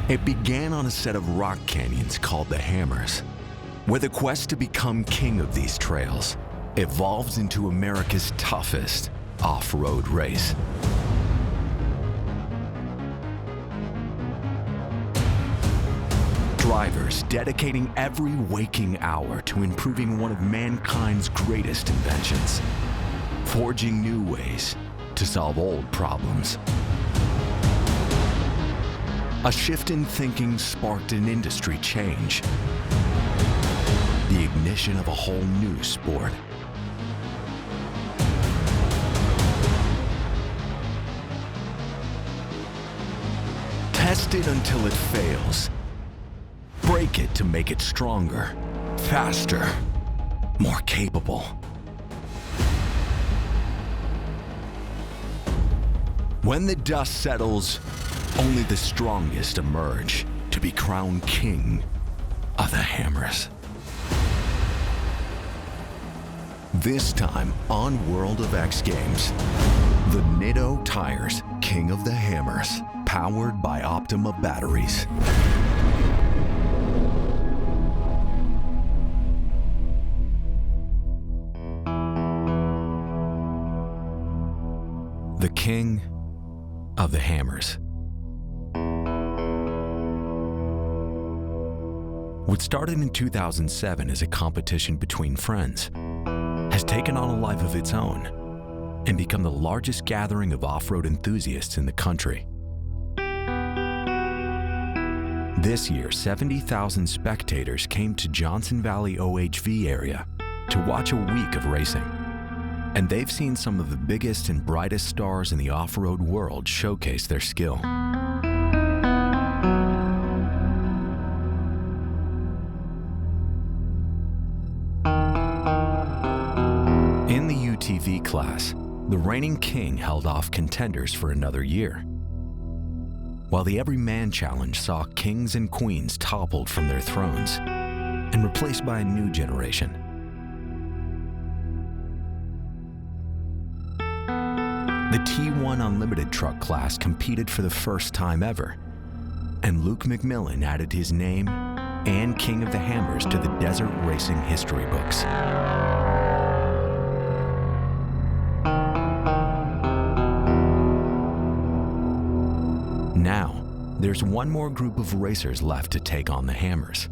It began on a set of rock canyons called the Hammers, where the quest to become king of these trails evolves into America's toughest off-road race. Drivers dedicating every waking hour to improving one of mankind's greatest inventions, forging new ways to solve old problems. A shift in thinking sparked an industry change, the ignition of a whole new sport. Test it until it fails. Break it to make it stronger, faster, more capable. When the dust settles, only the strongest emerge to be crowned king of the Hammers. This time on World of X Games, the Nitto Tires King of the Hammers, powered by Optima Batteries. The King of the Hammers. What started in 2007 as a competition between friends has taken on a life of its own and become the largest gathering of off-road enthusiasts in the country. This year, 70,000 spectators came to Johnson Valley OHV area to watch a week of racing. And they've seen some of the biggest and brightest stars in the off-road world showcase their skill. In the UTV class, the reigning king held off contenders for another year, while the Everyman Challenge saw kings and queens toppled from their thrones and replaced by a new generation. The T1 Unlimited truck class competed for the first time ever, and Luke McMillan added his name and King of the Hammers to the desert racing history books. Now, there's one more group of racers left to take on the Hammers.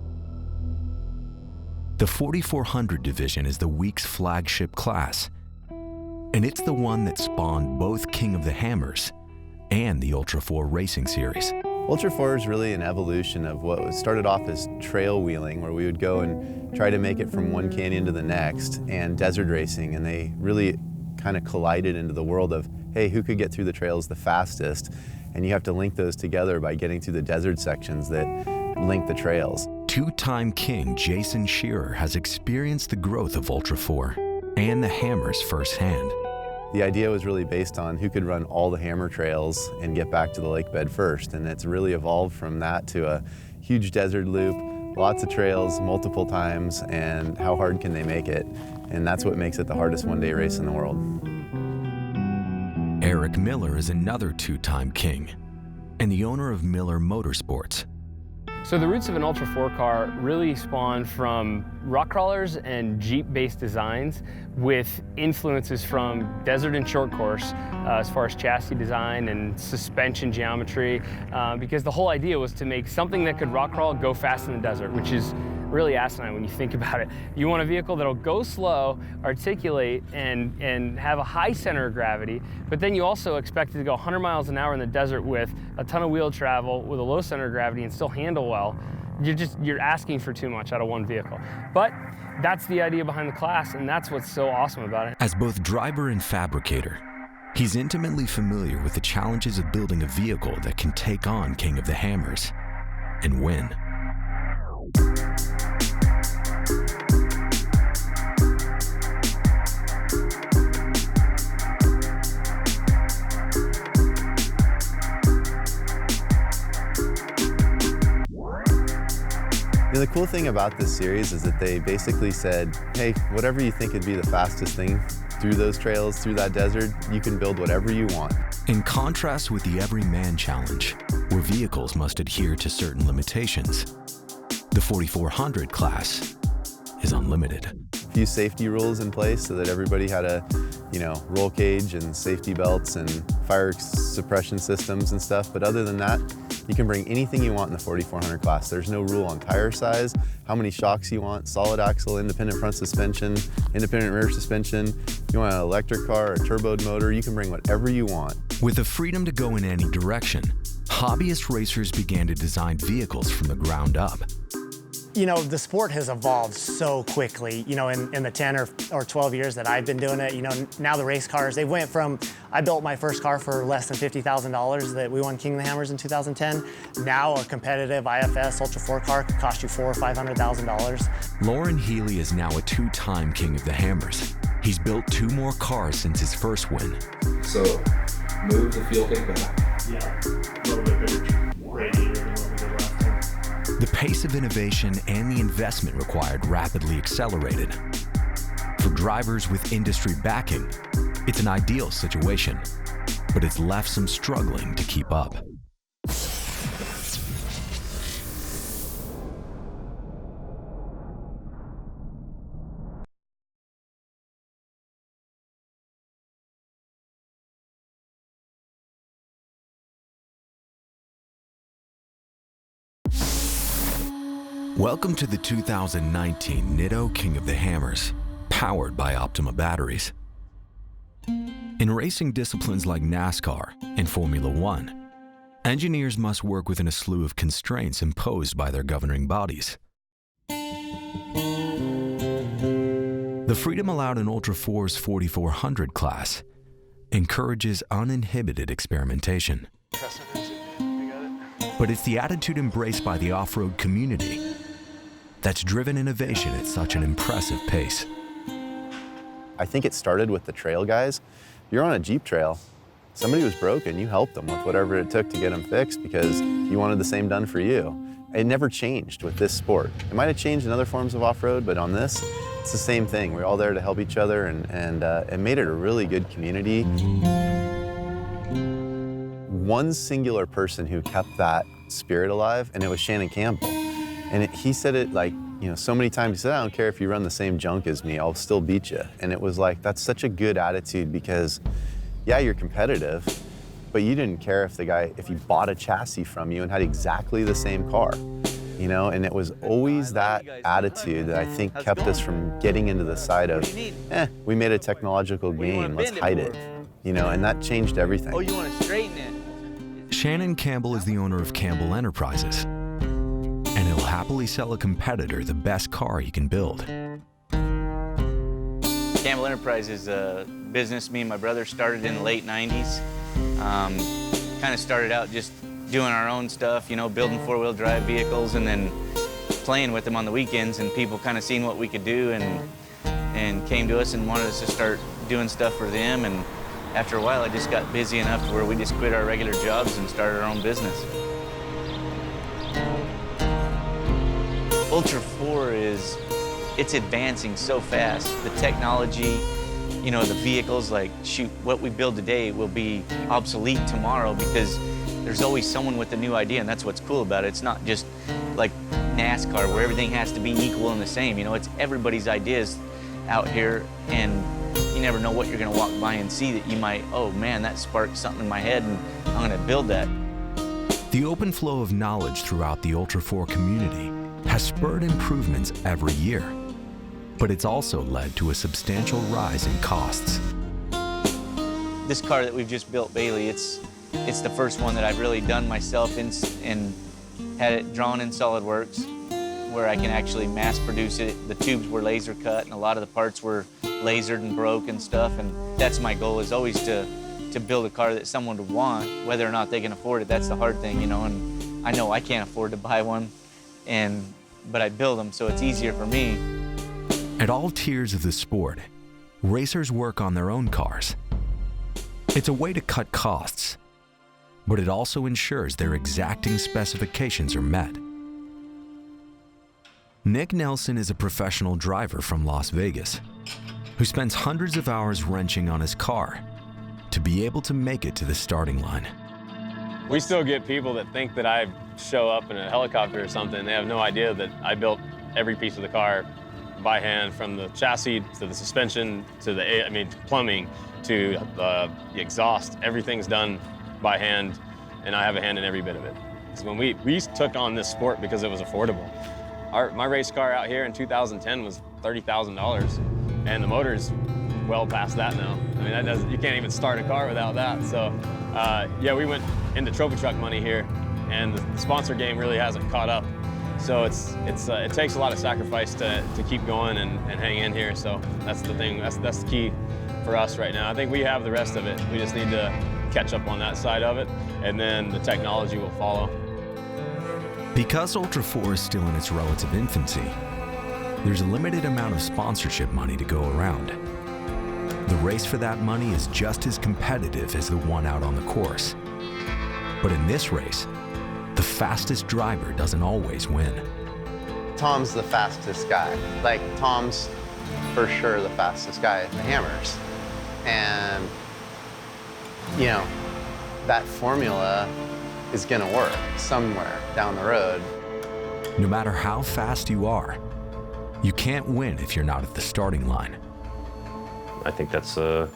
The 4400 division is the week's flagship class, and it's the one that spawned both King of the Hammers and the Ultra 4 racing series. Ultra 4 is really an evolution of what started off as trail wheeling, where we would go and try to make it from one canyon to the next, and desert racing, and they really kind of collided into the world of, hey, who could get through the trails the fastest? And you have to link those together by getting through the desert sections that link the trails. Two-time king Jason Scherer has experienced the growth of Ultra 4 and the Hammers firsthand. The idea was really based on who could run all the hammer trails and get back to the lake bed first, and it's really evolved from that to a huge desert loop, lots of trails, multiple times, and how hard can they make it? And that's what makes it the hardest one-day race in the world. Eric Miller is another two-time king and the owner of Miller Motorsports. So the roots of an Ultra 4 car really spawned from rock crawlers and Jeep-based designs with influences from desert and short course as far as chassis design and suspension geometry, because the whole idea was to make something that could rock crawl go fast in the desert, which is really asinine when you think about it. You want a vehicle that'll go slow, articulate, and have a high center of gravity, but then you also expect it to go 100 miles an hour in the desert with a ton of wheel travel, with a low center of gravity, and still handle well. You're asking for too much out of one vehicle. But that's the idea behind the class, and that's what's so awesome about it. As both driver and fabricator, he's intimately familiar with the challenges of building a vehicle that can take on King of the Hammers and win. And the cool thing about this series is that they basically said, hey, whatever you think would be the fastest thing through those trails, through that desert, you can build whatever you want. In contrast with the Everyman Challenge, where vehicles must adhere to certain limitations, the 4400 class is unlimited. A few safety rules in place so that everybody had a, roll cage and safety belts and fire suppression systems and stuff. But other than that, you can bring anything you want in the 4400 class. There's no rule on tire size, how many shocks you want, solid axle, independent front suspension, independent rear suspension. You want an electric car or a turboed motor, you can bring whatever you want. With the freedom to go in any direction, hobbyist racers began to design vehicles from the ground up. The sport has evolved so quickly, in the 10 or 12 years that I've been doing it. Now the race cars, they went from, I built my first car for less than $50,000 that we won King of the Hammers in 2010. Now a competitive IFS Ultra 4 car could cost you $400,000 or $500,000. Lauren Healy is now a two-time King of the Hammers. He's built 2 more cars since his first win. So, move the fuel tank back. Yeah, a little bit bigger radiator than what we did last time. The pace of innovation and the investment required rapidly accelerated. For drivers with industry backing, it's an ideal situation, but it's left some struggling to keep up. Welcome to the 2019 Nitto King of the Hammers, powered by Optima Batteries. In racing disciplines like NASCAR and Formula One, engineers must work within a slew of constraints imposed by their governing bodies. The freedom allowed in Ultra 4's 4400 class encourages uninhibited experimentation. But it's the attitude embraced by the off-road community that's driven innovation at such an impressive pace. I think it started with the trail guys. You're on a Jeep trail. Somebody was broken, you helped them with whatever it took to get them fixed because you wanted the same done for you. It never changed with this sport. It might have changed in other forms of off-road, but on this, it's the same thing. We're all there to help each other and it made it a really good community. One singular person who kept that spirit alive, and it was Shannon Campbell. And he said it so many times. He said, I don't care if you run the same junk as me, I'll still beat you. And it was like, that's such a good attitude because, yeah, you're competitive, but you didn't care if he bought a chassis from you and had exactly the same car, And it was always that attitude that I think kept us from getting into the side of, we made a technological gain, let's hide it, and that changed everything. Oh, you want to straighten it? Shannon Campbell is the owner of Campbell Enterprises, and he'll happily sell a competitor the best car he can build. Campbell Enterprises is a business me and my brother started in the late 90s. Kind of started out just doing our own stuff, building four-wheel drive vehicles and then playing with them on the weekends, and people kind of seen what we could do and came to us and wanted us to start doing stuff for them. And after a while, I just got busy enough to where we just quit our regular jobs and started our own business. Ultra 4 it's advancing so fast. The technology, the vehicles, what we build today will be obsolete tomorrow because there's always someone with a new idea, and that's what's cool about it. It's not just like NASCAR where everything has to be equal and the same. It's everybody's ideas out here, and you never know what you're gonna walk by and see that you might, oh man, that sparked something in my head and I'm gonna build that. The open flow of knowledge throughout the Ultra 4 community has spurred improvements every year, but it's also led to a substantial rise in costs. This car that we've just built, Bailey, it's the first one that I've really done myself and had it drawn in SolidWorks, where I can actually mass produce it. The tubes were laser cut and a lot of the parts were lasered and broke and stuff, and that's my goal, is always to build a car that someone would want, whether or not they can afford it. That's the hard thing, and I know I can't afford to buy one, but I build them so it's easier for me. At all tiers of the sport, racers work on their own cars. It's a way to cut costs, but it also ensures their exacting specifications are met. Nick Nelson is a professional driver from Las Vegas who spends hundreds of hours wrenching on his car to be able to make it to the starting line. We still get people that think that I show up in a helicopter or something. They have no idea that I built every piece of the car by hand, from the chassis to the suspension to the plumbing to the exhaust. Everything's done by hand, and I have a hand in every bit of it. Because when we took on this sport because it was affordable. My race car out here in 2010 was $30,000, and the motor's well past that now. I mean, you can't even start a car without that. So, yeah, we went into trophy truck money here, and the sponsor game really hasn't caught up. So it takes a lot of sacrifice to keep going and hang in here. So that's the thing. That's the key for us right now. I think we have the rest of it. We just need to catch up on that side of it, and then the technology will follow. Because Ultra 4 is still in its relative infancy, there's a limited amount of sponsorship money to go around. The race for that money is just as competitive as the one out on the course. But in this race, the fastest driver doesn't always win. Tom's the fastest guy. Like, Tom's for sure the fastest guy at the Hammers. And, you know, that formula is gonna work somewhere down the road. No matter how fast you are, you can't win if you're not at the starting line. I think that's a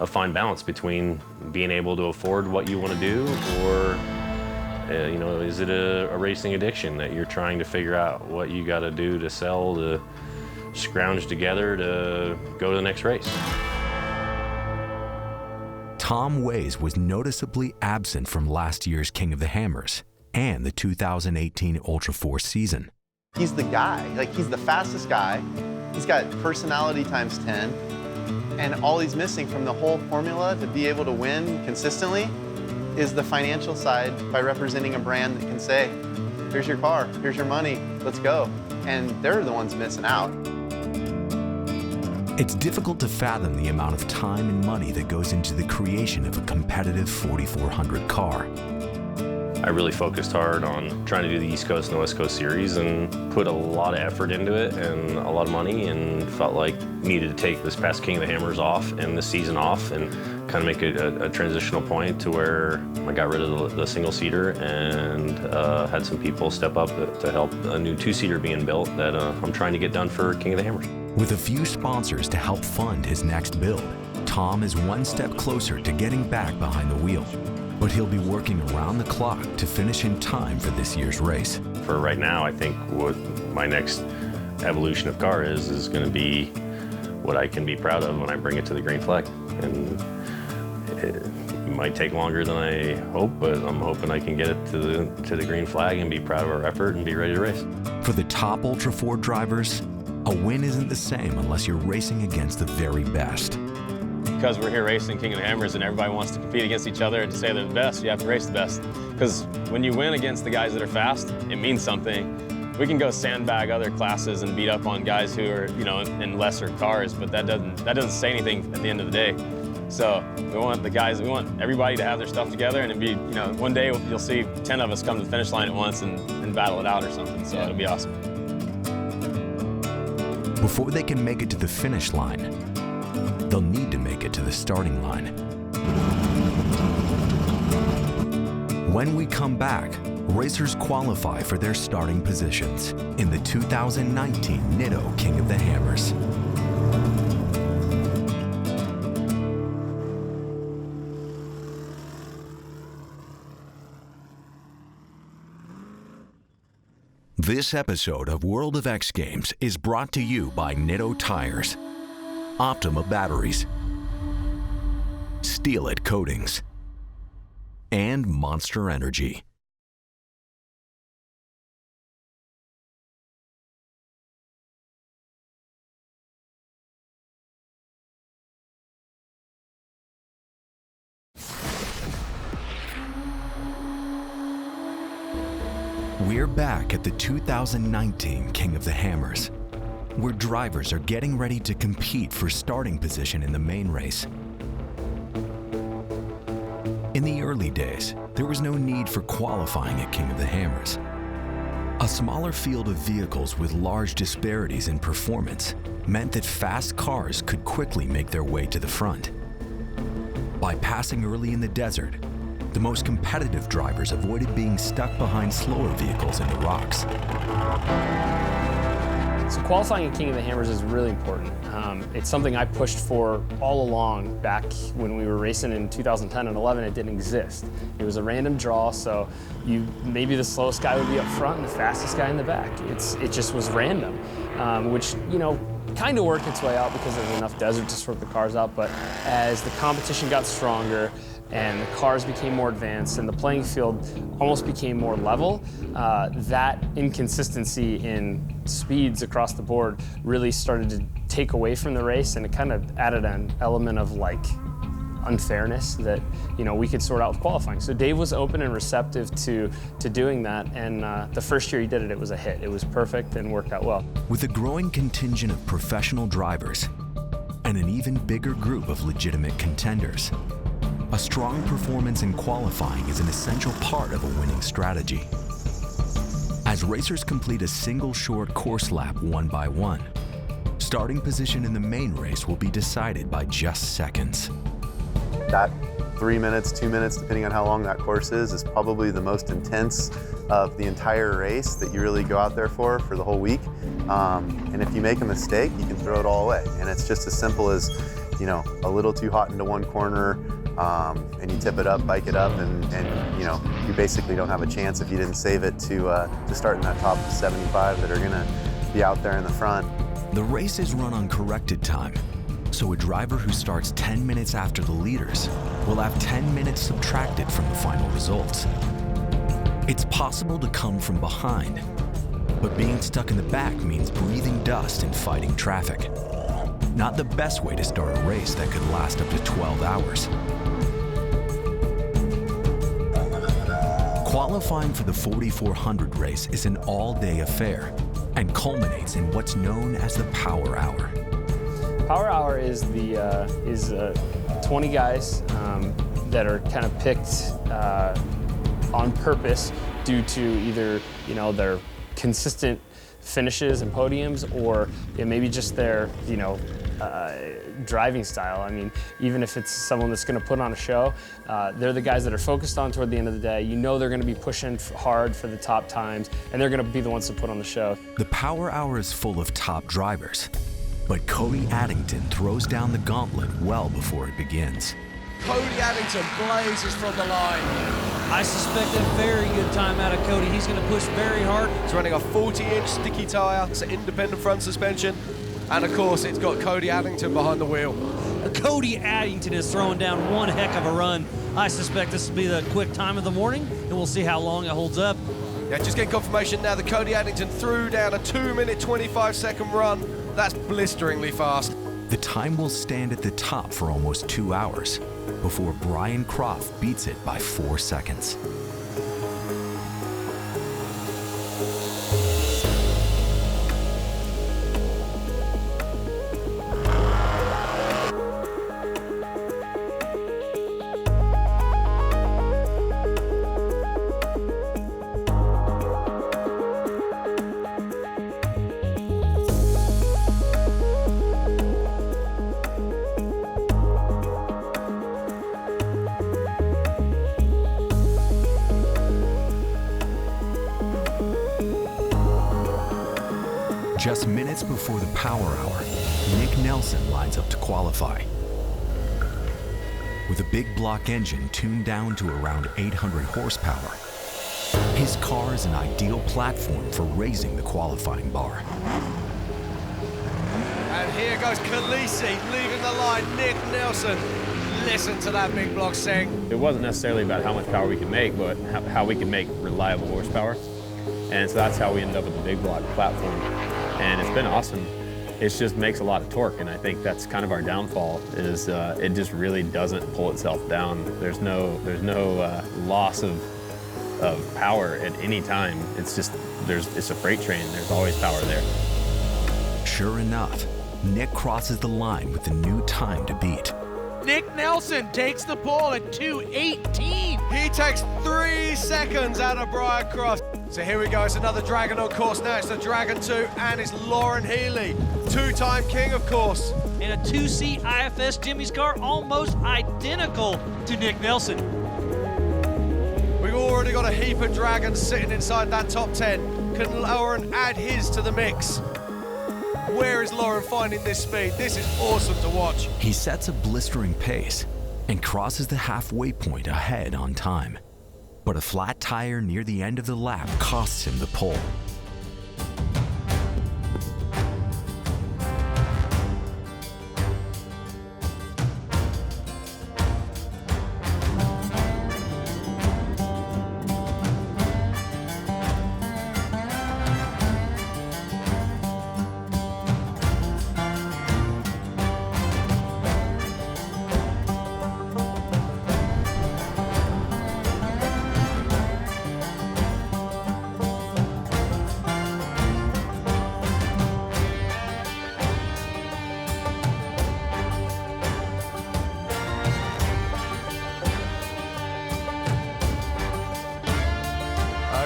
fine balance between being able to afford what you want to do, or you know, is it a racing addiction that you're trying to figure out what you got to do to sell, to scrounge together to go to the next race. Tom Ways was noticeably absent from last year's King of the Hammers and the 2018 Ultra 4 season. He's the guy. Like, he's the fastest guy. He's got personality times 10. And all he's missing from the whole formula to be able to win consistently is the financial side, by representing a brand that can say, here's your car, here's your money, let's go. And they're the ones missing out. It's difficult to fathom the amount of time and money that goes into the creation of a competitive 4400 car. I really focused hard on trying to do the East Coast and the West Coast series and put a lot of effort into it and a lot of money, and felt like needed to take this past King of the Hammers off and this season off and kind of make a transitional point to where I got rid of the single-seater and had some people step up to help a new two-seater being built that I'm trying to get done for King of the Hammers. With a few sponsors to help fund his next build, Tom is one step closer to getting back behind the wheel. But he'll be working around the clock to finish in time for this year's race. For right now, I think what my next evolution of car is going to be what I can be proud of when I bring it to the green flag. And it might take longer than I hope, but I'm hoping I can get it to the green flag and be proud of our effort and be ready to race. For the top Ultra 4 drivers, a win isn't the same unless you're racing against the very best. Because we're here racing King of the Hammers and everybody wants to compete against each other and to say they're the best, you have to race the best. Because when you win against the guys that are fast, it means something. We can go sandbag other classes and beat up on guys who are, you know, in lesser cars, but that doesn't say anything at the end of the day. So we want everybody to have their stuff together, and it'd be, you know, one day you'll see 10 of us come to the finish line at once and battle it out or something, so it'll be awesome. Before they can make it to the finish line, they'll need to make it to the starting line. When we come back, racers qualify for their starting positions in the 2019 Nitto King of the Hammers. This episode of World of X Games is brought to you by Nitto Tires, Optima Batteries, Steel It Coatings, and Monster Energy. We're back at the 2019 King of the Hammers, where drivers are getting ready to compete for starting position in the main race. In the early days, there was no need for qualifying at King of the Hammers. A smaller field of vehicles with large disparities in performance meant that fast cars could quickly make their way to the front. By passing early in the desert, the most competitive drivers avoided being stuck behind slower vehicles in the rocks. So qualifying at King of the Hammers is really important. It's something I pushed for all along back when we were racing in 2010 and 11. It didn't exist. It was a random draw, so maybe the slowest guy would be up front and the fastest guy in the back. It just was random, which, you know, kind of worked its way out because there's enough desert to sort the cars out. But as the competition got stronger and the cars became more advanced and the playing field almost became more level, that inconsistency in speeds across the board really started to take away from the race, and it kind of added an element of like unfairness that, you know, we could sort out with qualifying. So Dave was open and receptive to doing that, and the first year he did it, it was a hit. It was perfect and worked out well. With a growing contingent of professional drivers and an even bigger group of legitimate contenders, a strong performance in qualifying is an essential part of a winning strategy. As racers complete a single short course lap one by one, starting position in the main race will be decided by just seconds. That 3 minutes, 2 minutes, depending on how long that course is probably the most intense of the entire race that you really go out there for the whole week. And if you make a mistake, you can throw it all away. And it's just as simple as, you know, a little too hot into one corner, and you tip it up, bike it up, and you know, you basically don't have a chance if you didn't save it to start in that top 75 that are gonna be out there in the front. The race is run on corrected time, so a driver who starts 10 minutes after the leaders will have 10 minutes subtracted from the final results. It's possible to come from behind, but being stuck in the back means breathing dust and fighting traffic. Not the best way to start a race that could last up to 12 hours. Qualifying for the 4400 race is an all-day affair and culminates in what's known as the Power Hour. Power Hour is 20 guys that are kind of picked on purpose due to either, you know, their consistent finishes and podiums, or maybe just their, you know, driving style. I mean, even if it's someone that's going to put on a show, they're the guys that are focused on toward the end of the day. You know they're going to be pushing hard for the top times, and they're going to be the ones to put on the show. The Power Hour is full of top drivers, but Cody Addington throws down the gauntlet well before it begins. Cody Addington blazes from the line. I suspect a very good time out of Cody. He's going to push very hard. He's running a 40-inch sticky tyre. It's an independent front suspension. And of course, it's got Cody Addington behind the wheel. Cody Addington is throwing down one heck of a run. I suspect this will be the quick time of the morning, and we'll see how long it holds up. Yeah, just getting confirmation now that Cody Addington threw down a 2-minute, 25-second run. That's blisteringly fast. The time will stand at the top for almost 2 hours before Brian Croft beats it by 4 seconds. Just minutes before the Power Hour, Nick Nelson lines up to qualify. With a big block engine tuned down to around 800 horsepower, his car is an ideal platform for raising the qualifying bar. And here goes Khaleesi leaving the line. Nick Nelson, listen to that big block sing. It wasn't necessarily about how much power we could make, but how we could make reliable horsepower. And so that's how we ended up with the big block platform. And it's been awesome. It just makes a lot of torque, and I think that's kind of our downfall, is it just really doesn't pull itself down. There's no loss of power at any time. It's just, it's a freight train. There's always power there. Sure enough, Nick crosses the line with the new time to beat. Nick Nelson takes the pole at 2:18. He takes 3 seconds out of Brian Croft. So here we go, it's another Dragon on course now. It's the Dragon 2, and it's Lauren Healy, two-time king, of course. In a 2-seat IFS Jimmy's car, almost identical to Nick Nelson. We've already got a heap of Dragons sitting inside that top 10. Can Lauren add his to the mix? Where is Lauren finding this speed? This is awesome to watch. He sets a blistering pace and crosses the halfway point ahead on time. But a flat tire near the end of the lap costs him the pole.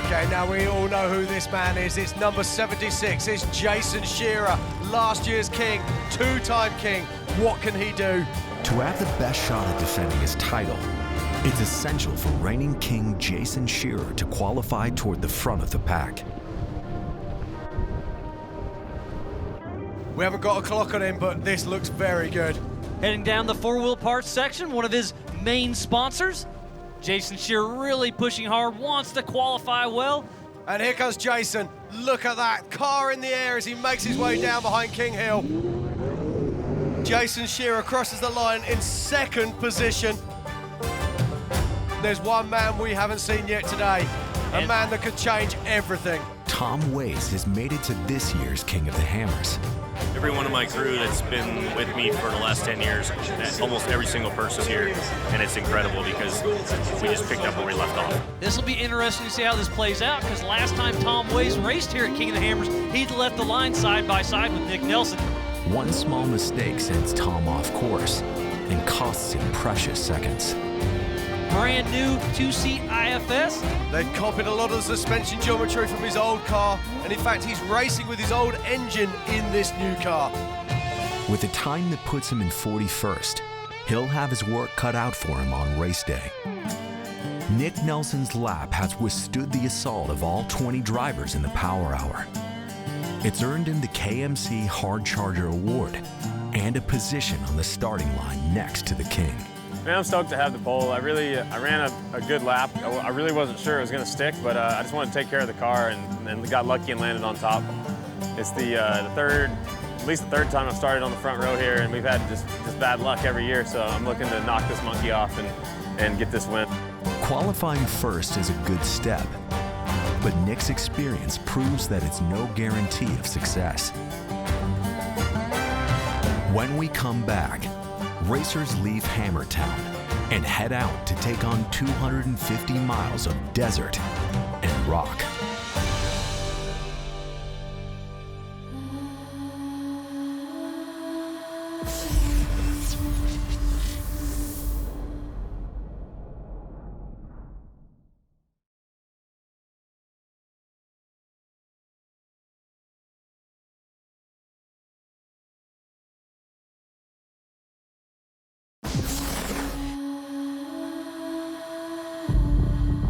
Okay, now we all know who this man is. It's number 76. It's Jason Scherer, last year's king, two-time king. What can he do? To have the best shot at defending his title, it's essential for reigning king Jason Scherer to qualify toward the front of the pack. We haven't got a clock on him, but this looks very good. Heading down the four-wheel parts section, one of his main sponsors. Jason Scherer really pushing hard, wants to qualify well. And here comes Jason. Look at that, car in the air as he makes his way down behind King Hill. Jason Scherer crosses the line in second position. There's one man we haven't seen yet today, a man that could change everything. Tom Wace has made it to this year's King of the Hammers. Every one of my crew that's been with me for the last 10 years, almost every single person here, and it's incredible because we just picked up where we left off. This will be interesting to see how this plays out because last time Tom Wace raced here at King of the Hammers, he'd left the line side by side with Nick Nelson. One small mistake sends Tom off course and costs him precious seconds. Brand new 2-seat IFS. They've copied a lot of the suspension geometry from his old car, and in fact he's racing with his old engine in this new car. With a time that puts him in 41st, he'll have his work cut out for him on race day. Nick Nelson's lap has withstood the assault of all 20 drivers in the Power Hour. It's earned him the KMC Hard Charger Award and a position on the starting line next to the King. Man, I'm stoked to have the pole. I ran a good lap. I really wasn't sure it was going to stick, but I just wanted to take care of the car and got lucky and landed on top. It's the third time I've started on the front row here, and we've had just bad luck every year, so I'm looking to knock this monkey off and get this win. Qualifying first is a good step, but Nick's experience proves that it's no guarantee of success. When we come back, racers leave Hammertown and head out to take on 250 miles of desert and rock.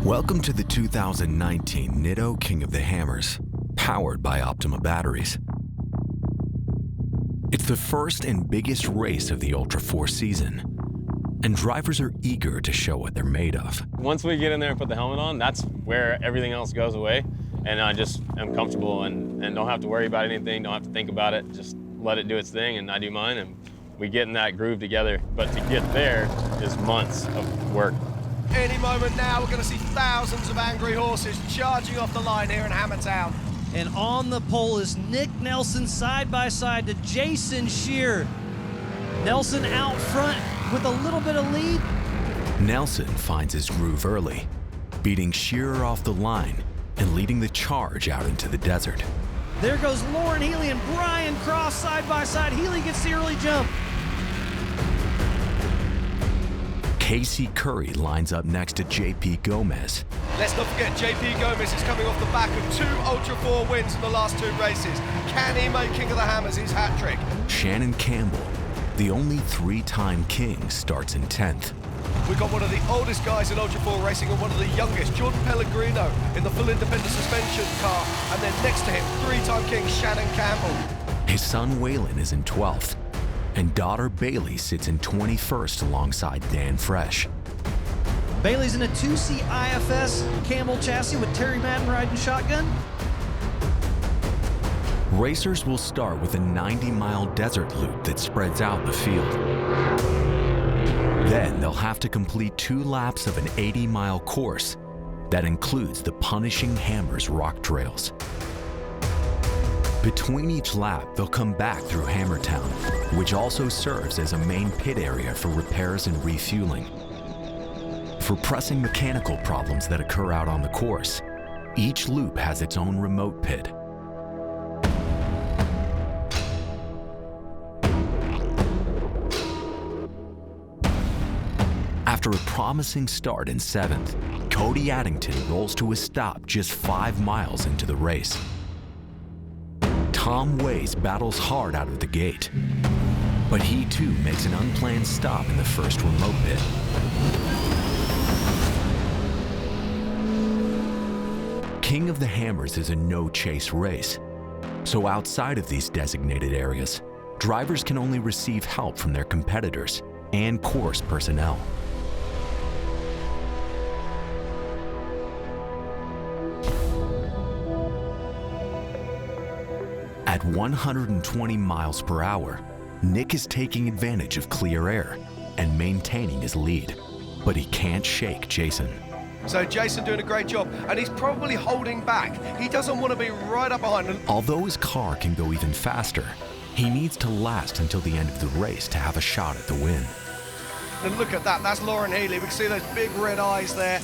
Welcome to the 2019 Nitto King of the Hammers, powered by Optima Batteries. It's the first and biggest race of the Ultra 4 season, and drivers are eager to show what they're made of. Once we get in there and put the helmet on, that's where everything else goes away, and I just am comfortable and don't have to worry about anything, don't have to think about it, just let it do its thing and I do mine, and we get in that groove together. But to get there is months of work. Any moment now, we're going to see thousands of angry horses charging off the line here in Hammertown. And on the pole is Nick Nelson side by side to Jason Scherer. Nelson out front with a little bit of lead. Nelson finds his groove early, beating Scherer off the line and leading the charge out into the desert. There goes Lauren Healy and Brian Cross side by side. Healy gets the early jump. Casey Curry lines up next to JP Gomez. Let's not forget JP Gomez is coming off the back of 2 Ultra 4 wins in the last 2 races. Can he make King of the Hammers his hat trick? Shannon Campbell, the only 3-time king, starts in 10th. We've got one of the oldest guys in Ultra 4 racing and one of the youngest, Jordan Pellegrino, in the full independent suspension car. And then next to him, 3-time king Shannon Campbell. His son Waylon is in 12th, and daughter Bailey sits in 21st alongside Dan Fresh. Bailey's in a 2C IFS Campbell chassis with Terry Madden riding shotgun. Racers will start with a 90-mile desert loop that spreads out the field. Then they'll have to complete 2 laps of an 80-mile course that includes the punishing Hammers rock trails. Between each lap, they'll come back through Hammertown, which also serves as a main pit area for repairs and refueling. For pressing mechanical problems that occur out on the course, each loop has its own remote pit. After a promising start in 7th, Cody Addington rolls to a stop just 5 miles into the race. Tom Ways battles hard out of the gate, but he too makes an unplanned stop in the first remote pit. King of the Hammers is a no-chase race, so outside of these designated areas, drivers can only receive help from their competitors and course personnel. At 120 miles per hour, Nick is taking advantage of clear air and maintaining his lead, but he can't shake Jason. So Jason doing a great job, and he's probably holding back. He doesn't want to be right up behind him. Although his car can go even faster, he needs to last until the end of the race to have a shot at the win. And look at that, that's Lauren Healy. We can see those big red eyes there.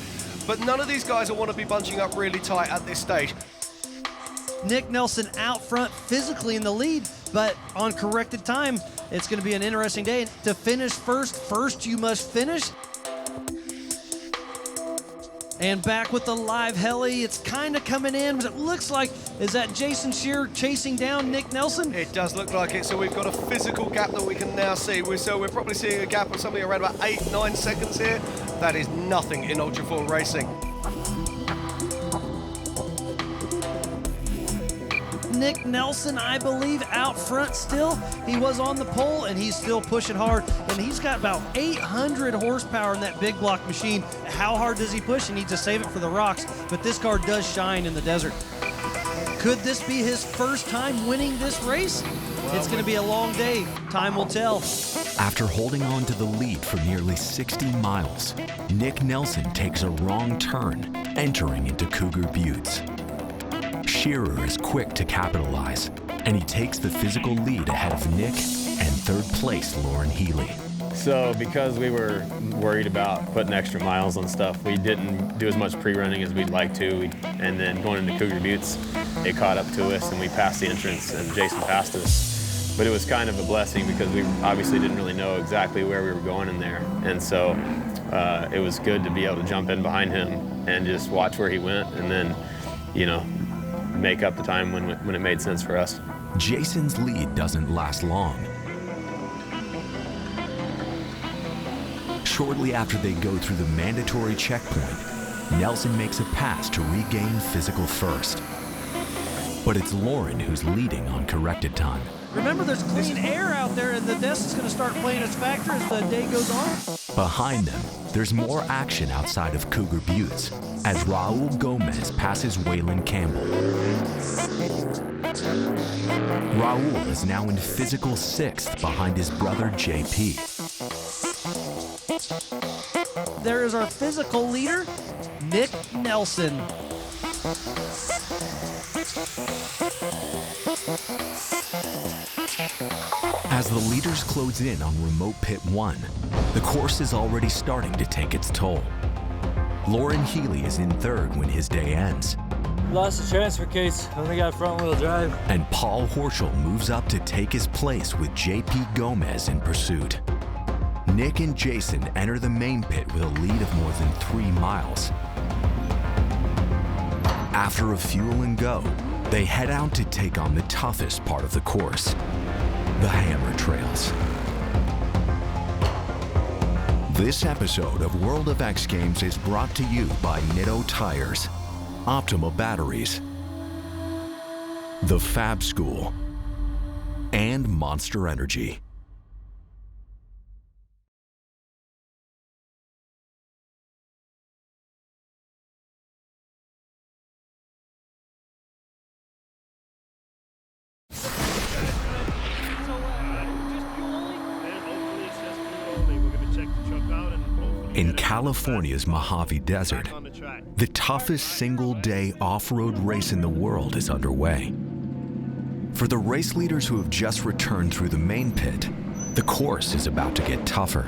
But none of these guys will want to be bunching up really tight at this stage. Nick Nelson out front physically in the lead, but on corrected time, it's going to be an interesting day. To finish first you must finish. And back with the live heli, it's kind of coming in. It looks like, is that Jason Scherer chasing down Nick Nelson? It does look like it, so we've got a physical gap that we can now see. So we're probably seeing a gap of something around about 8-9 seconds here. That is nothing in Ultra 4 racing. Nick Nelson, I believe, out front still. He was on the pole, and he's still pushing hard. And he's got about 800 horsepower in that big block machine. How hard does he push? He needs to save it for the rocks, but this car does shine in the desert. Could this be his first time winning this race? It's going to be a long day. Time will tell. After holding on to the lead for nearly 60 miles, Nick Nelson takes a wrong turn, entering into Cougar Buttes. Scherer is quick to capitalize, and he takes the physical lead ahead of Nick and third place Lauren Healy. So because we were worried about putting extra miles on stuff, we didn't do as much pre-running as we'd like to. And then going into Cougar Buttes, it caught up to us and we passed the entrance and Jason passed us. But it was kind of a blessing because we obviously didn't really know exactly where we were going in there. And so it was good to be able to jump in behind him and just watch where he went and then, you know, make up the time when it made sense for us. Jason's lead doesn't last long. Shortly after they go through the mandatory checkpoint, Nelson makes a pass to regain physical first. But it's Lauren who's leading on corrected time. Remember, there's clean air out there, and the desk is going to start playing its factor as the day goes on. Behind them, there's more action outside of Cougar Buttes as Raul Gomez passes Waylon Campbell. Raul is now in physical 6th behind his brother JP. There is our physical leader, Nick Nelson. As the leaders close in on remote pit 1, the course is already starting to take its toll. Lauren Healy is in 3rd when his day ends. Lost the transfer case, only got front-wheel drive. And Paul Horschel moves up to take his place with JP Gomez in pursuit. Nick and Jason enter the main pit with a lead of more than 3 miles. After a fuel and go, they head out to take on the toughest part of the course, the hammer trails. This episode of World of X Games is brought to you by Nitto Tires, Optima Batteries, the Fab School, and Monster Energy. In California's Mojave Desert, the toughest single-day off-road race in the world is underway. For the race leaders who have just returned through the main pit, the course is about to get tougher.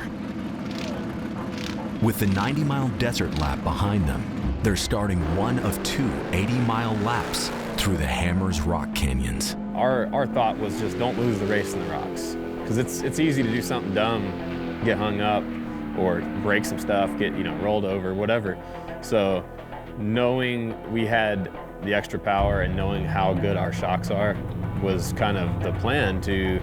With the 90-mile desert lap behind them, they're starting one of two 80-mile laps through the Hammer's rock canyons. Our thought was just don't lose the race in the rocks, because it's easy to do something dumb, get hung up, or break some stuff, get rolled over, whatever. So knowing we had the extra power and knowing how good our shocks are was kind of the plan, to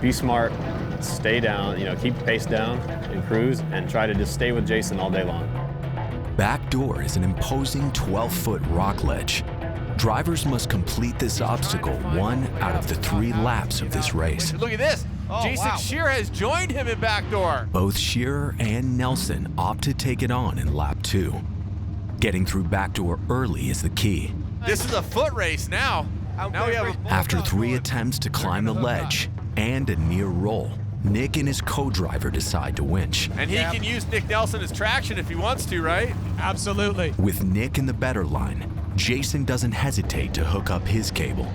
be smart, stay down, keep the pace down and cruise and try to just stay with Jason all day long. Backdoor is an imposing 12-foot rock ledge. Drivers must complete this obstacle 1 out of the 3 laps of this race. Look at this. Jason Scherer has joined him in backdoor. Both Scherer and Nelson opt to take it on in lap 2. Getting through backdoor early is the key. This is a foot race now. After 3 attempts to climb the ledge and a near roll, Nick and his co-driver decide to winch. And he can use Nick Nelson as traction if he wants to, right? Absolutely. With Nick in the better line, Jason doesn't hesitate to hook up his cable.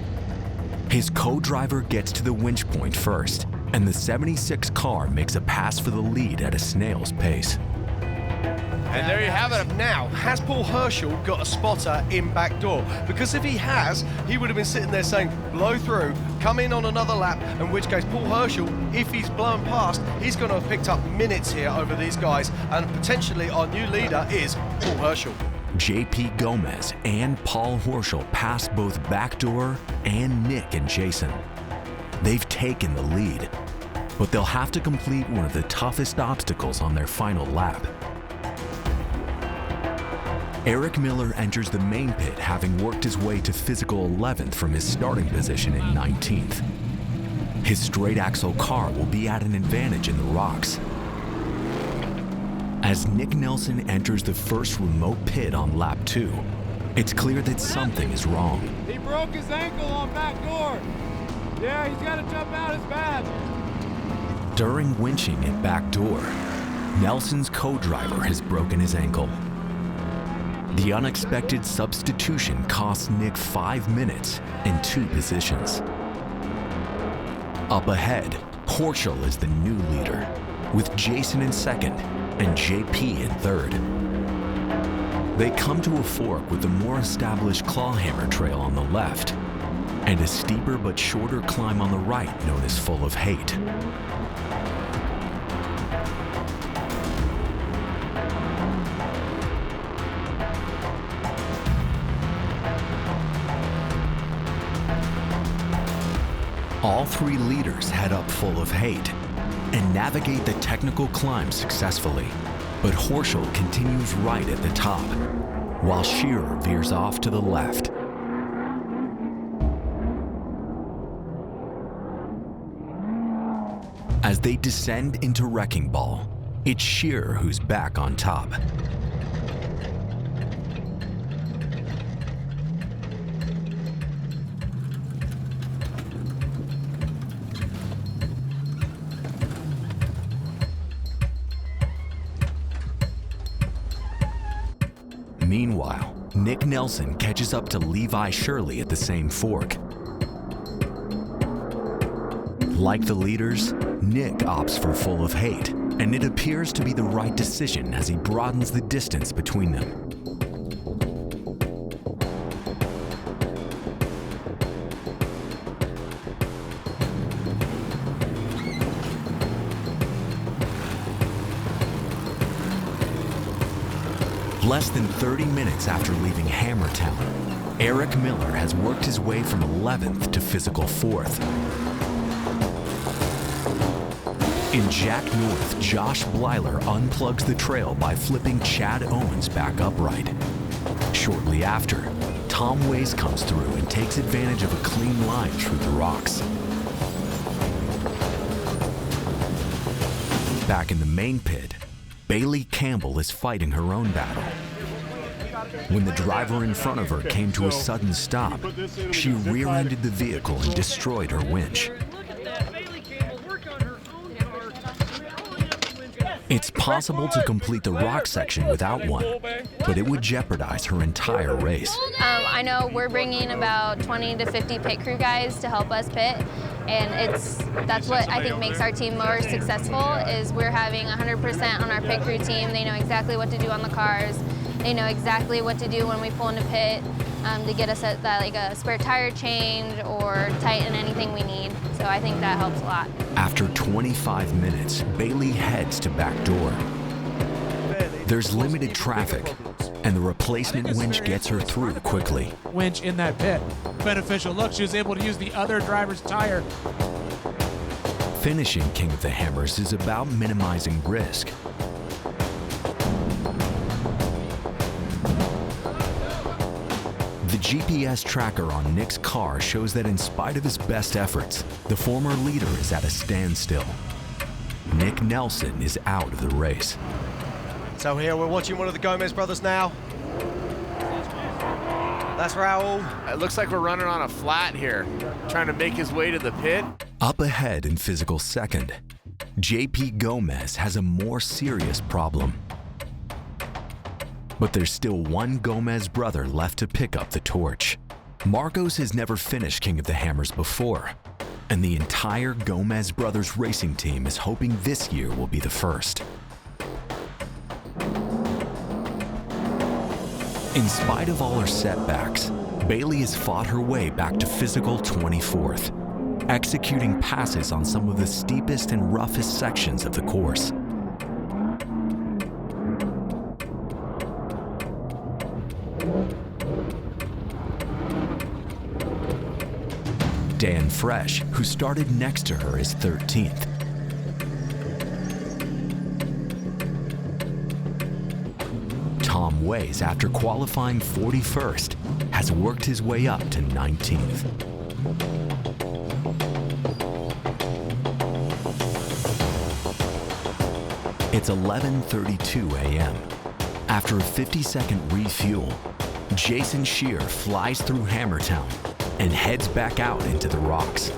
His co-driver gets to the winch point first, and the 76 car makes a pass for the lead at a snail's pace. And there you have it. Now, has Paul Herschel got a spotter in backdoor? Because if he has, he would have been sitting there saying, blow through, come in on another lap, in which case Paul Herschel, if he's blown past, he's going to have picked up minutes here over these guys, and potentially our new leader is Paul Herschel. JP Gomez and Paul Horschel pass both backdoor and Nick and Jason. They've taken the lead, but they'll have to complete one of the toughest obstacles on their final lap. Eric Miller enters the main pit, having worked his way to physical 11th from his starting position in 19th. His straight axle car will be at an advantage in the rocks. As Nick Nelson enters the first remote pit on lap 2, it's clear that something is wrong. He broke his ankle on backdoor. Yeah, he's got to jump out as bad. During winching at backdoor, Nelson's co-driver has broken his ankle. The unexpected substitution costs Nick 5 minutes and 2 positions. Up ahead, Horschel is the new leader, with Jason in second and JP in third. They come to a fork with the more established clawhammer trail on the left and a steeper but shorter climb on the right known as Full of Hate. All 3 leaders head up Full of Hate and navigate the technical climb successfully, but Horschel continues right at the top, while Scherer veers off to the left. As they descend into Wrecking Ball, it's Scherer who's back on top. Meanwhile, Nick Nelson catches up to Levi Shirley at the same fork. Like the leaders, Nick opts for Full of Hate, and it appears to be the right decision as he broadens the distance between them. Less than 30 minutes after leaving Hammertown, Eric Miller has worked his way from 11th to physical 4th. In Jack North, Josh Blyler unplugs the trail by flipping Chad Owens back upright. Shortly after, Tom Ways comes through and takes advantage of a clean line through the rocks. Back in the main pit, Bailey Campbell is fighting her own battle. When the driver in front of her came to a sudden stop, she rear-ended the vehicle and destroyed her winch. It's possible to complete the rock section without one, but it would jeopardize her entire race. I know we're bringing about 20 to 50 pit crew guys to help us pit, and that's what I think makes our team more successful, is we're having 100% on our pit crew team. They know exactly what to do on the cars. They know exactly what to do when we pull into pit to get us like a spare tire change or tighten anything we need. So I think that helps a lot. After 25 minutes, Bailey heads to back door. There's limited traffic, and the replacement winch gets her through quickly. Winch in that pit. Beneficial. Look, she was able to use the other driver's tire. Finishing King of the Hammers is about minimizing risk. The GPS tracker on Nick's car shows that in spite of his best efforts, the former leader is at a standstill. Nick Nelson is out of the race. So here we're watching one of the Gomez brothers now. That's Raul. It looks like we're running on a flat here, trying to make his way to the pit. Up ahead in physical second, JP Gomez has a more serious problem. But there's still one Gomez brother left to pick up the torch. Marcos has never finished King of the Hammers before, and the entire Gomez brothers racing team is hoping this year will be the first. In spite of all her setbacks, Bailey has fought her way back to physical 24th, executing passes on some of the steepest and roughest sections of the course. Dan Fresh, who started next to her, is 13th. Tom Ways, after qualifying 41st, has worked his way up to 19th. It's 11:32 a.m. After a 50-second refuel, Jason Scherer flies through Hammertown and heads back out into the rocks.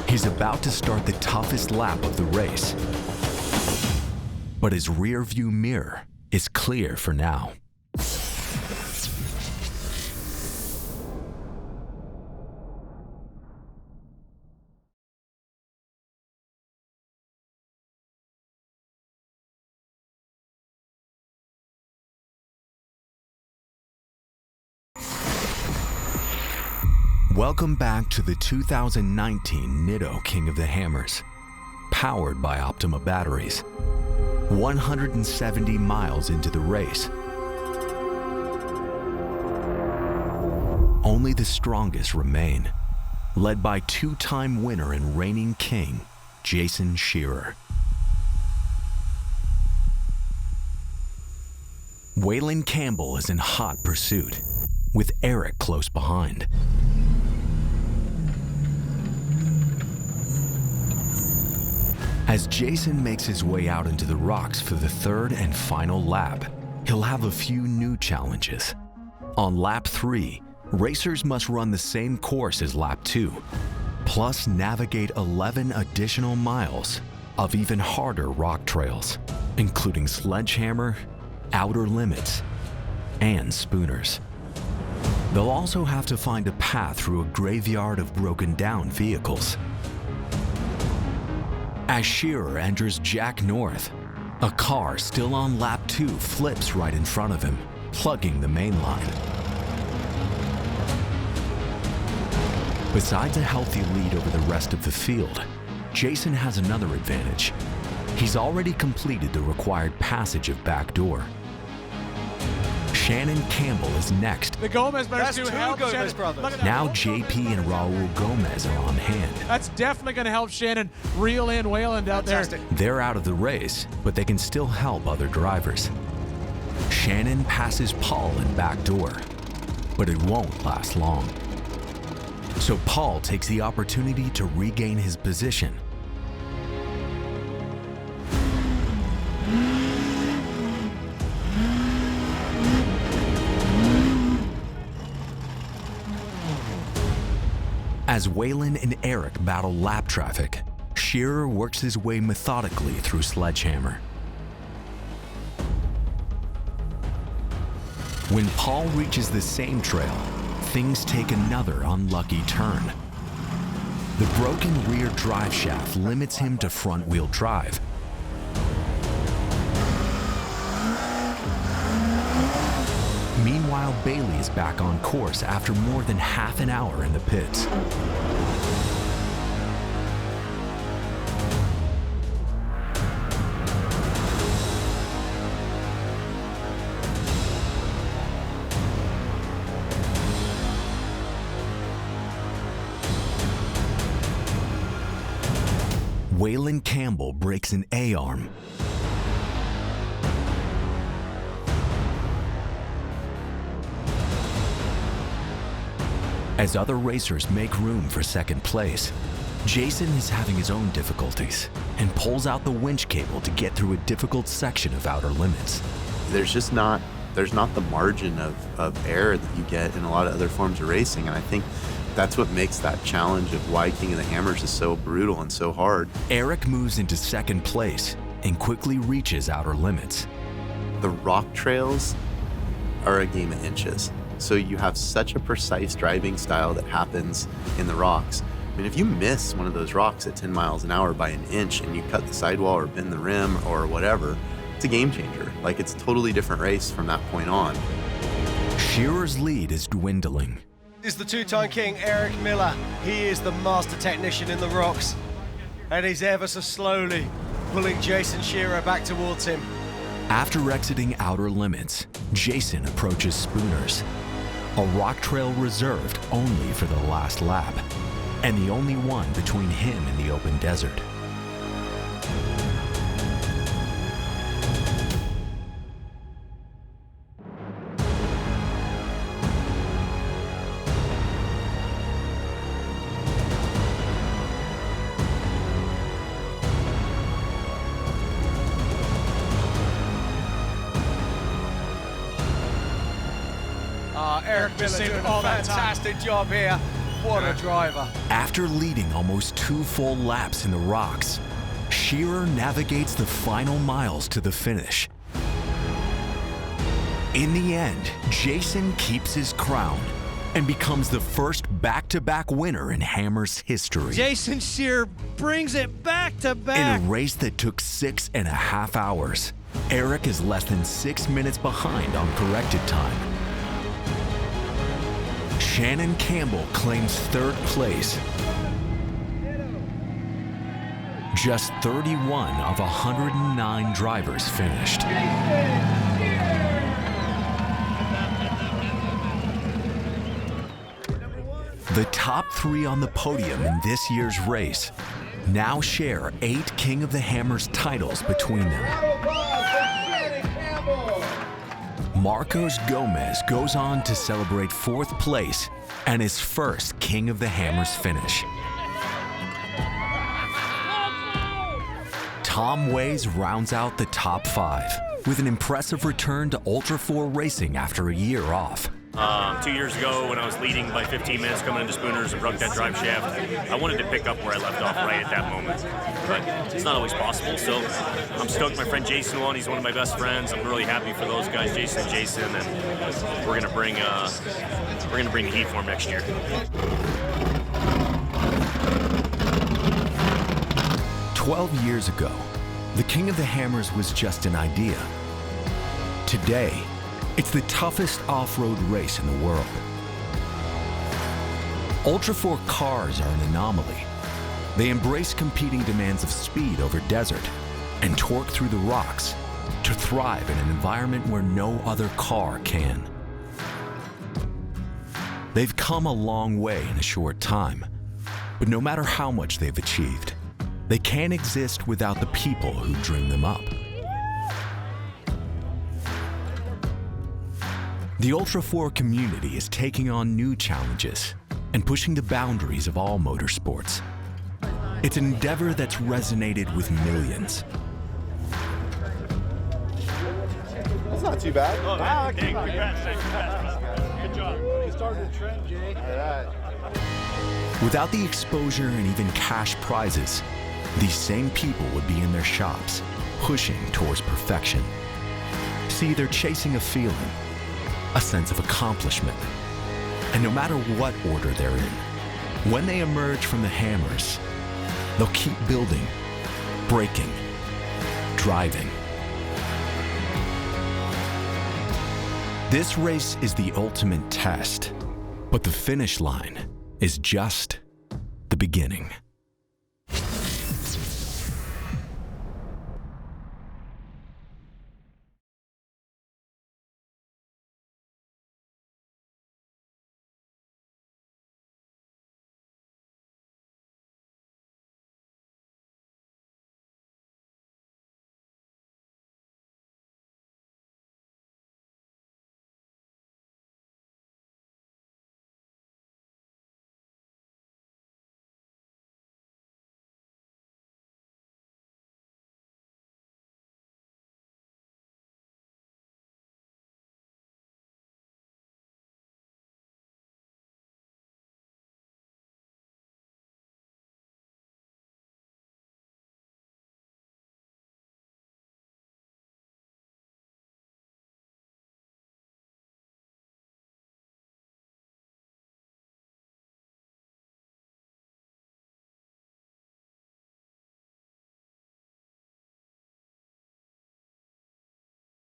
He's about to start the toughest lap of the race, but his rear-view mirror is clear for now. Welcome back to the 2019 Nitto King of the Hammers, powered by Optima Batteries. 170 miles into the race, only the strongest remain, led by two-time winner and reigning king, Jason Scherer. Waylon Campbell is in hot pursuit, with Eric close behind. As Jason makes his way out into the rocks for the third and final lap, he'll have a few new challenges. On lap 3, racers must run the same course as lap 2, plus navigate 11 additional miles of even harder rock trails, including Sledgehammer, Outer Limits, and Spooners. They'll also have to find a path through a graveyard of broken down vehicles. As Scherer enters Jack North, a car still on lap 2 flips right in front of him, plugging the main line. Besides a healthy lead over the rest of the field, Jason has another advantage. He's already completed the required passage of back door. Shannon Campbell is next. The Gomez brothers That's to two help Gomez Shannon. brothers. Look at that. Now JP and Raul Gomez are on hand. That's definitely going to help Shannon reel in Wayland out Fantastic. there. They're out of the race, but they can still help other drivers. Shannon passes Paul in back door, but it won't last long. So Paul takes the opportunity to regain his position. As Waylon and Eric battle lap traffic, Scherer works his way methodically through Sledgehammer. When Paul reaches the same trail, things take another unlucky turn. The broken rear drive shaft limits him to front-wheel drive. Meanwhile, Bailey is back on course after more than half an hour in the pits. Waylon Campbell breaks an A-arm. As other racers make room for second place, Jason is having his own difficulties and pulls out the winch cable to get through a difficult section of outer limits. There's not the margin of error that you get in a lot of other forms of racing, and I think that's what makes that challenge of why King of the Hammers is so brutal and so hard. Eric moves into second place and quickly reaches outer limits. The rock trails are a game of inches. So you have such a precise driving style that happens in the rocks. I mean, if you miss one of those rocks at 10 miles an hour by an inch and you cut the sidewall or bend the rim or whatever, it's a game changer. Like, it's a totally different race from that point on. Scherer's lead is dwindling. Is the two-time king, Eric Miller. He is the master technician in the rocks. And he's ever so slowly pulling Jason Scherer back towards him. After exiting outer limits, Jason approaches Spooner's, a rock trail reserved only for the last lap, and the only one between him and the open desert. Eric Miller doing a fantastic job here. What a driver. After leading almost 2 full laps in the rocks, Scherer navigates the final miles to the finish. In the end, Jason keeps his crown and becomes the first back-to-back winner in Hammers history. Jason Scherer brings it back to In back. a race that took 6.5 hours, Eric is less than 6 minutes behind on corrected time. Shannon Campbell claims third place. Just 31 of 109 drivers finished. The top 3 on the podium in this year's race now share 8 King of the Hammers titles between them. Marcos Gomez goes on to celebrate 4th place and his first King of the Hammers finish. Tom Ways rounds out the top 5 with an impressive return to Ultra 4 racing after a year off. 2 years ago, when I was leading by 15 minutes coming into Spooner's and broke that drive shaft, I wanted to pick up where I left off right at that moment. But it's not always possible, so I'm stoked my friend Jason won. He's one of my best friends. I'm really happy for those guys, Jason and Jason, and we're gonna bring the heat for him next year. "12 years ago, the King of the Hammers was just an idea. Today, it's the toughest off-road race in the world. Ultra 4 cars are an anomaly. They embrace competing demands of speed over desert and torque through the rocks to thrive in an environment where no other car can. They've come a long way in a short time, but no matter how much they've achieved, they can't exist without the people who dream them up. The Ultra 4 community is taking on new challenges and pushing the boundaries of all motorsports. It's an endeavor that's resonated with millions. That's not too bad. Wow, good job. You started a trend, Jay. All right. Without the exposure and even cash prizes, these same people would be in their shops, pushing towards perfection. See, they're chasing a feeling, a sense of accomplishment. And no matter what order they're in, when they emerge from the hammers, they'll keep building, breaking, driving. This race is the ultimate test, but the finish line is just the beginning.